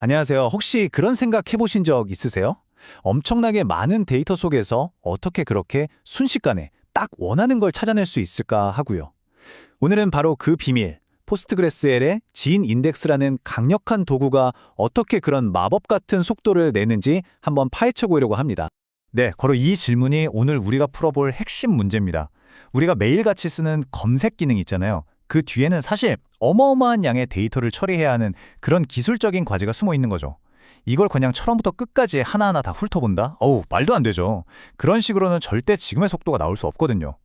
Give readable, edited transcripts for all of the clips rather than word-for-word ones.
안녕하세요. 혹시 그런 생각 해보신 적 있으세요? 엄청나게 많은 데이터 속에서 어떻게 그렇게 순식간에 딱 원하는 걸 찾아낼 수 있을까 하고요. 오늘은 바로 그 비밀, 포스트그레스QL의 지인 인덱스라는 강력한 도구가 어떻게 그런 마법 같은 속도를 내는지 한번 파헤쳐 보려고 합니다. 네, 바로 이 질문이 오늘 우리가 풀어볼 핵심 문제입니다. 우리가 매일같이 쓰는 검색 기능 있잖아요. 그 뒤에는 사실 어마어마한 양의 데이터를 처리해야 하는 그런 기술적인 과제가 숨어 있는 거죠. 이걸 그냥 처음부터 끝까지 하나하나 다 훑어본다? 어우, 말도 안 되죠. 그런 식으로는 절대 지금의 속도가 나올 수 없거든요.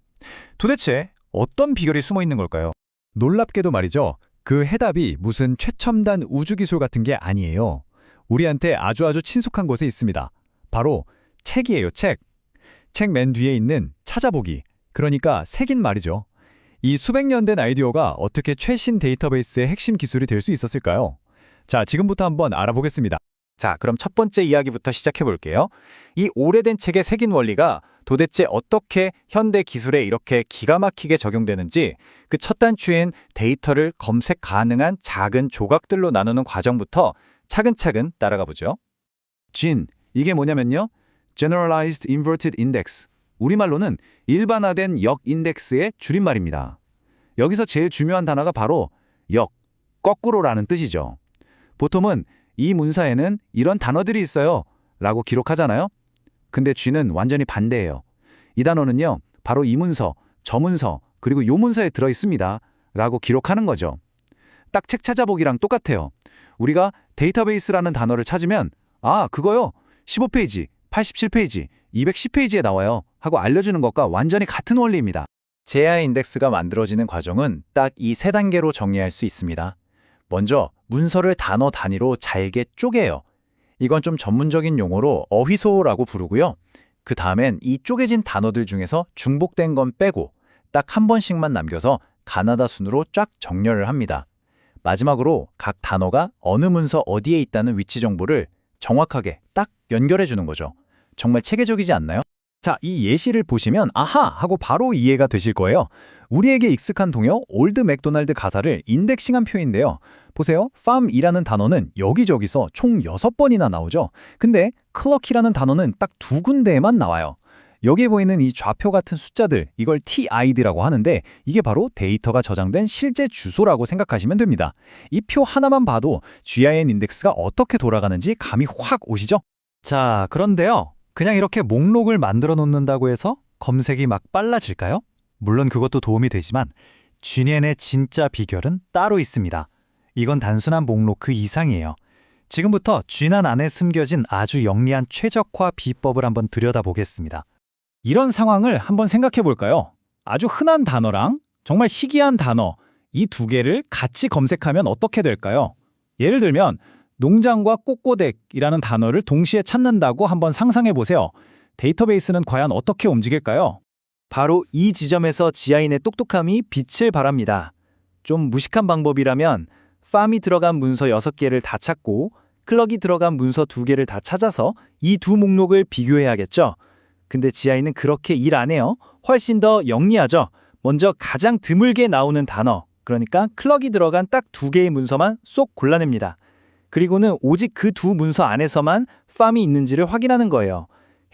도대체 어떤 비결이 숨어 있는 걸까요? 놀랍게도 말이죠. 그 해답이 무슨 최첨단 우주기술 같은 게 아니에요. 우리한테 아주 친숙한 곳에 있습니다. 바로 책이에요, 책. 책 맨 뒤에 있는 찾아보기. 그러니까 색인 말이죠. 이 수백 년 된 아이디어가 어떻게 최신 데이터베이스의 핵심 기술이 될 수 있었을까요? 자, 지금부터 한번 알아보겠습니다. 자, 그럼 첫 번째 이야기부터 시작해 볼게요. 이 오래된 책의 색인 원리가 도대체 어떻게 현대 기술에 이렇게 기가 막히게 적용되는지 그 첫 단추인 데이터를 검색 가능한 작은 조각들로 나누는 과정부터 차근차근 따라가 보죠. 이게 뭐냐면요. Generalized Inverted Index. 우리말로는 일반화된 역 인덱스의 줄임말입니다. 여기서 제일 중요한 단어가 바로 역, 거꾸로라는 뜻이죠. 보통은 이 문서에는 이런 단어들이 있어요 라고 기록하잖아요. 근데 G는 완전히 반대예요. 이 단어는요, 바로 이 문서, 저 문서, 그리고 요 문서에 들어있습니다 라고 기록하는 거죠. 딱 책 찾아보기랑 똑같아요. 우리가 데이터베이스라는 단어를 찾으면 아, 그거요. 15페이지, 87페이지, 210페이지에 나와요 하고 알려주는 것과 완전히 같은 원리입니다. JI 인덱스가 만들어지는 과정은 딱 이 세 단계로 정리할 수 있습니다. 먼저 문서를 단어 단위로 잘게 쪼개요. 이건 좀 전문적인 용어로 어휘소라고 부르고요. 그 다음엔 이 쪼개진 단어들 중에서 중복된 건 빼고 딱 한 번씩만 남겨서 가나다 순으로 쫙 정렬을 합니다. 마지막으로 각 단어가 어느 문서 어디에 있다는 위치 정보를 정확하게 딱 연결해 주는 거죠. 정말 체계적이지 않나요? 자, 이 예시를 보시면 아하! 하고 바로 이해가 되실 거예요. 우리에게 익숙한 동요 올드 맥도날드 가사를 인덱싱한 표인데요. 보세요. farm이라는 단어는 여기저기서 총 6번이나 나오죠. 근데 clock이라는 단어는 딱 2군데에만 나와요. 여기에 보이는 이 좌표 같은 숫자들, 이걸 TID라고 하는데 이게 바로 데이터가 저장된 실제 주소라고 생각하시면 됩니다. 이 표 하나만 봐도 GIN 인덱스가 어떻게 돌아가는지 감이 확 오시죠? 자, 그런데요. 그냥 이렇게 목록을 만들어 놓는다고 해서 검색이 막 빨라질까요? 물론 그것도 도움이 되지만 GNN의 진짜 비결은 따로 있습니다. 이건 단순한 목록 그 이상이에요. 지금부터 GNN 안에 숨겨진 아주 영리한 최적화 비법을 한번 들여다보겠습니다. 이런 상황을 한번 생각해 볼까요? 아주 흔한 단어랑 정말 희귀한 단어, 이 두 개를 같이 검색하면 어떻게 될까요? 예를 들면 농장과 꼬꼬댁이라는 단어를 동시에 찾는다고 한번 상상해 보세요. 데이터베이스는 과연 어떻게 움직일까요? 바로 이 지점에서 GIN의 똑똑함이 빛을 발합니다. 좀 무식한 방법이라면 farm이 들어간 문서 6개를 다 찾고 클럭이 들어간 문서 2개를 다 찾아서 이 두 목록을 비교해야겠죠. 근데 GI는 그렇게 일 안 해요. 훨씬 더 영리하죠. 먼저 가장 드물게 나오는 단어, 그러니까 클럭이 들어간 딱 2개의 문서만 쏙 골라냅니다. 그리고는 오직 그 두 문서 안에서만 farm이 있는지를 확인하는 거예요.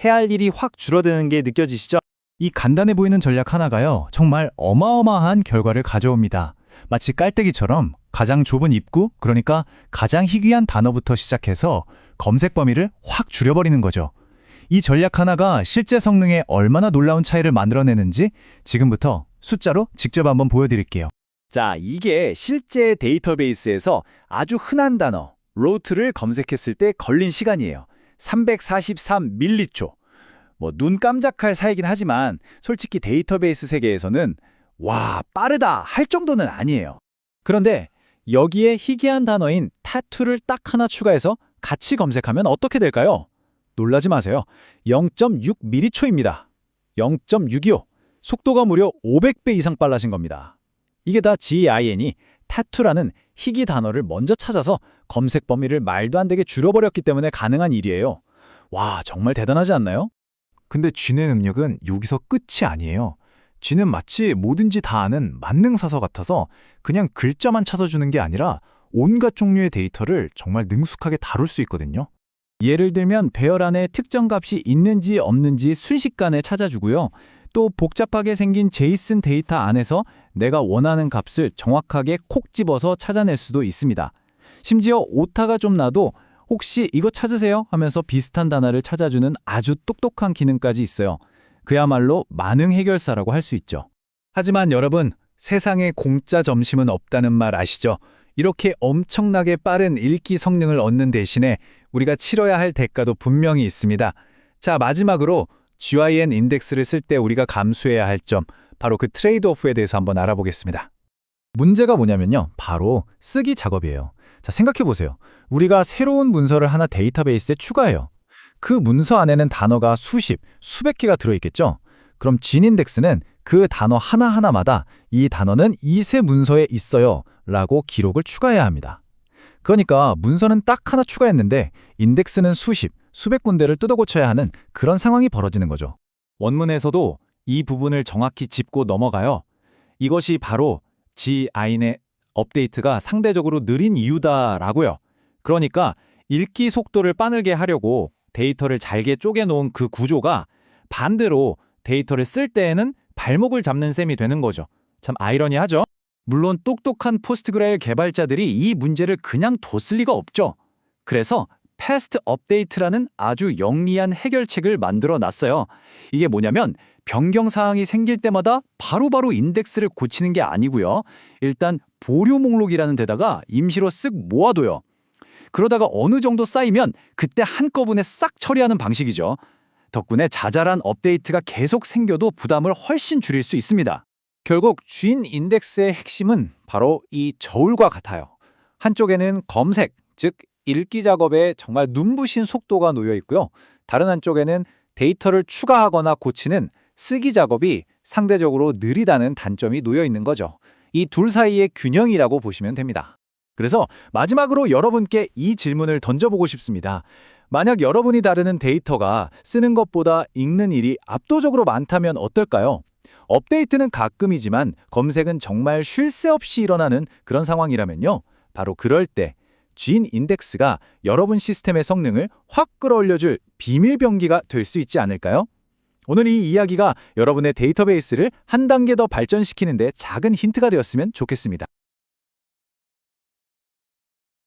해야 할 일이 확 줄어드는 게 느껴지시죠? 이 간단해 보이는 전략 하나가요, 정말 어마어마한 결과를 가져옵니다. 마치 깔때기처럼 가장 좁은 입구, 그러니까 가장 희귀한 단어부터 시작해서 검색 범위를 확 줄여버리는 거죠. 이 전략 하나가 실제 성능에 얼마나 놀라운 차이를 만들어내는지 지금부터 숫자로 직접 한번 보여드릴게요. 자, 이게 실제 데이터베이스에서 아주 흔한 단어, root를 검색했을 때 걸린 시간이에요. 343밀리초. 눈 깜짝할 사이긴 하지만 솔직히 데이터베이스 세계에서는 와, 빠르다 할 정도는 아니에요. 그런데 여기에 희귀한 단어인 tattoo를 딱 하나 추가해서 같이 검색하면 어떻게 될까요? 놀라지 마세요. 0.6밀리초입니다. 0.625. 속도가 무려 500배 이상 빨라진 겁니다. 이게 다 GIN이 tattoo라는 희귀 단어를 먼저 찾아서 검색 범위를 말도 안 되게 줄여버렸기 때문에 가능한 일이에요. 와, 정말 대단하지 않나요? 근데 GNN 능력은 여기서 끝이 아니에요. G는 마치 뭐든지 다 아는 만능사서 같아서 그냥 글자만 찾아주는 게 아니라 온갖 종류의 데이터를 정말 능숙하게 다룰 수 있거든요. 예를 들면 배열 안에 특정 값이 있는지 없는지 순식간에 찾아주고요. 또 복잡하게 생긴 제이슨 데이터 안에서 내가 원하는 값을 정확하게 콕 집어서 찾아낼 수도 있습니다. 심지어 오타가 좀 나도 혹시 이거 찾으세요? 하면서 비슷한 단어를 찾아주는 아주 똑똑한 기능까지 있어요. 그야말로 만능 해결사라고 할 수 있죠. 하지만 여러분, 세상에 공짜 점심은 없다는 말 아시죠? 이렇게 엄청나게 빠른 읽기 성능을 얻는 대신에 우리가 치러야 할 대가도 분명히 있습니다. 자, 마지막으로 GYN 인덱스를 쓸 때 우리가 감수해야 할 점, 바로 그 트레이드오프에 대해서 한번 알아보겠습니다. 문제가 뭐냐면요. 바로 쓰기 작업이에요. 자, 생각해보세요. 우리가 새로운 문서를 하나 데이터베이스에 추가해요. 그 문서 안에는 단어가 수십, 수백 개가 들어있겠죠? 그럼 진인덱스는 그 단어 하나하나마다 이 단어는 이 새 문서에 있어요 라고 기록을 추가해야 합니다. 그러니까 문서는 딱 하나 추가했는데 인덱스는 수십, 수백 군데를 뜯어 고쳐야 하는 그런 상황이 벌어지는 거죠. 원문에서도 이 부분을 정확히 짚고 넘어가요. 이것이 바로 GIN의 업데이트가 상대적으로 느린 이유다라고요. 그러니까 읽기 속도를 빠르게 하려고 데이터를 잘게 쪼개놓은 그 구조가 반대로 데이터를 쓸 때에는 발목을 잡는 셈이 되는 거죠. 참 아이러니하죠? 물론 똑똑한 포스트그레일 개발자들이 이 문제를 그냥 뒀을 리가 없죠. 그래서 패스트 업데이트라는 아주 영리한 해결책을 만들어 놨어요. 이게 뭐냐면 변경 사항이 생길 때마다 바로바로 인덱스를 고치는 게 아니고요. 일단 보류 목록이라는 데다가 임시로 쓱 모아둬요. 그러다가 어느 정도 쌓이면 그때 한꺼번에 싹 처리하는 방식이죠. 덕분에 자잘한 업데이트가 계속 생겨도 부담을 훨씬 줄일 수 있습니다. 결국 쥔 인덱스의 핵심은 바로 이 저울과 같아요. 한쪽에는 검색, 즉 읽기 작업에 정말 눈부신 속도가 놓여 있고요. 다른 한쪽에는 데이터를 추가하거나 고치는 쓰기 작업이 상대적으로 느리다는 단점이 놓여 있는 거죠. 이 둘 사이의 균형이라고 보시면 됩니다. 그래서 마지막으로 여러분께 이 질문을 던져보고 싶습니다. 만약 여러분이 다루는 데이터가 쓰는 것보다 읽는 일이 압도적으로 많다면 어떨까요? 업데이트는 가끔이지만 검색은 정말 쉴 새 없이 일어나는 그런 상황이라면요. 바로 그럴 때 쥔 인덱스가 여러분 시스템의 성능을 확 끌어올려줄 비밀병기가 될 수 있지 않을까요? 오늘 이 이야기가 여러분의 데이터베이스를 한 단계 더 발전시키는 데 작은 힌트가 되었으면 좋겠습니다.